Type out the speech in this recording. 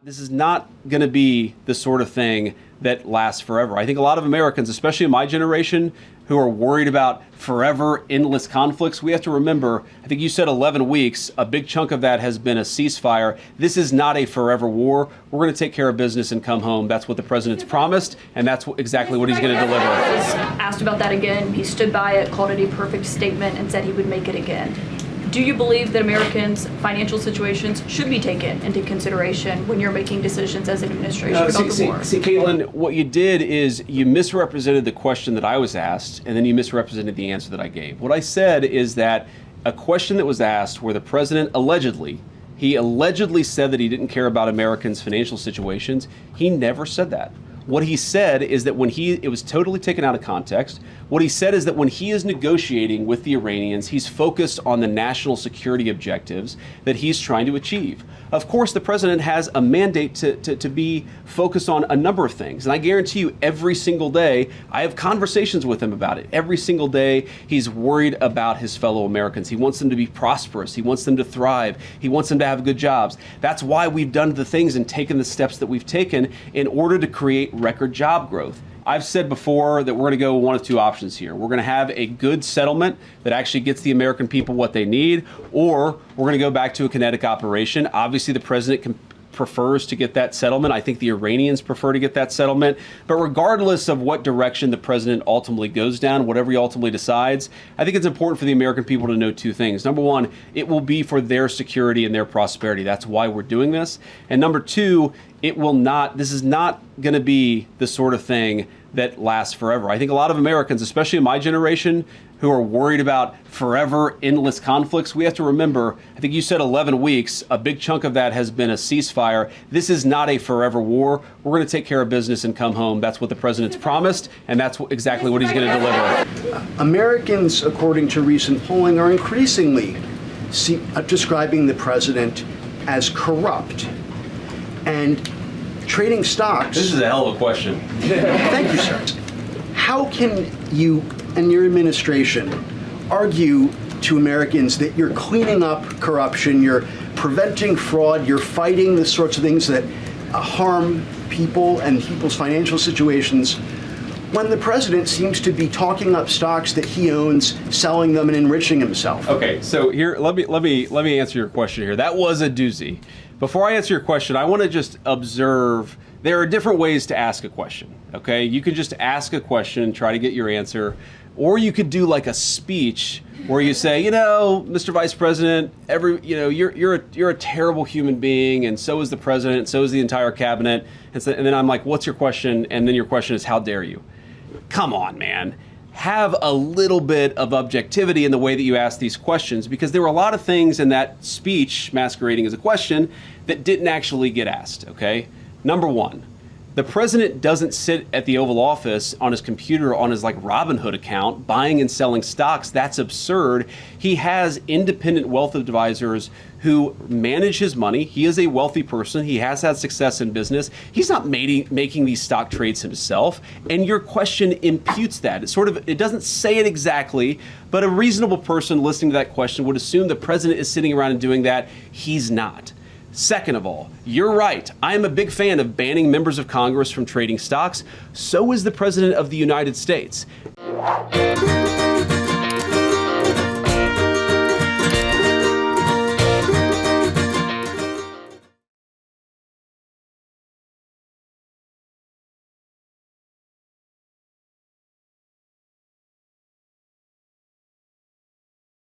This is not going to be the sort of thing that lasts forever. I think a lot of Americans, especially in my generation, who are worried about forever endless conflicts, we have to remember, I think you said 11 weeks, a big chunk of that has been a ceasefire. This is not a forever war. We're going to take care of business and come home. That's what the president's promised, and that's exactly what he's going to deliver. Asked about that again. He stood by it, called it a perfect statement, and said he would make it again. Do you believe that Americans' financial situations should be taken into consideration when you're making decisions as an administration about the war? See, Caitlin, what you did is you misrepresented the question that I was asked, and then you misrepresented the answer that I gave. What I said is that a question that was asked where the president allegedly said that he didn't care about Americans' financial situations. He never said that. What he said is that it was totally taken out of context. What he said is that when he is negotiating with the Iranians, he's focused on the national security objectives that he's trying to achieve. Of course, the president has a mandate to be focused on a number of things. And I guarantee you every single day, I have conversations with him about it. Every single day, he's worried about his fellow Americans. He wants them to be prosperous. He wants them to thrive. He wants them to have good jobs. That's why we've done the things and taken the steps that we've taken in order to create record job growth. I've said before that we're going to go one of two options here. We're going to have a good settlement that actually gets the American people what they need, or we're going to go back to a kinetic operation. Obviously, the president prefers to get that settlement. I think the Iranians prefer to get that settlement. But regardless of what direction the president ultimately goes down, whatever he ultimately decides, I think it's important for the American people to know two things. Number one, it will be for their security and their prosperity. That's why we're doing this. And number two, this is not going to be the sort of thing that lasts forever. I think a lot of Americans, especially in my generation, who are worried about forever endless conflicts, we have to remember, I think you said 11 weeks, a big chunk of that has been a ceasefire. This is not a forever war. We're going to take care of business and come home. That's what the president's promised, and that's exactly what he's going to deliver. Americans, according to recent polling, are increasingly describing the president as corrupt. And trading stocks... This is a hell of a question. Thank you, sir. How can you and your administration argue to Americans that you're cleaning up corruption, you're preventing fraud, you're fighting the sorts of things that harm people and people's financial situations, when the president seems to be talking up stocks that he owns, selling them, and enriching himself? Okay, so here, let me answer your question here. That was a doozy. Before I answer your question, I want to just observe there are different ways to ask a question. Okay, you could just ask a question and try to get your answer, or you could do like a speech where you say, Mr. Vice President, you're a terrible human being, and so is the president, and so is the entire cabinet. And then I'm like, what's your question? And then your question is, how dare you? Come on, man. Have a little bit of objectivity in the way that you ask these questions, because there were a lot of things in that speech masquerading as a question that didn't actually get asked, okay? Number one, the president doesn't sit at the Oval Office on his computer on his Robinhood account buying and selling stocks. That's absurd. He has independent wealth advisors who manage his money. He is a wealthy person. He has had success in business. He's not making these stock trades himself. And your question imputes that. It doesn't say it exactly, but a reasonable person listening to that question would assume the president is sitting around and doing that. He's not. Second of all, you're right. I am a big fan of banning members of Congress from trading stocks. So is the President of the United States.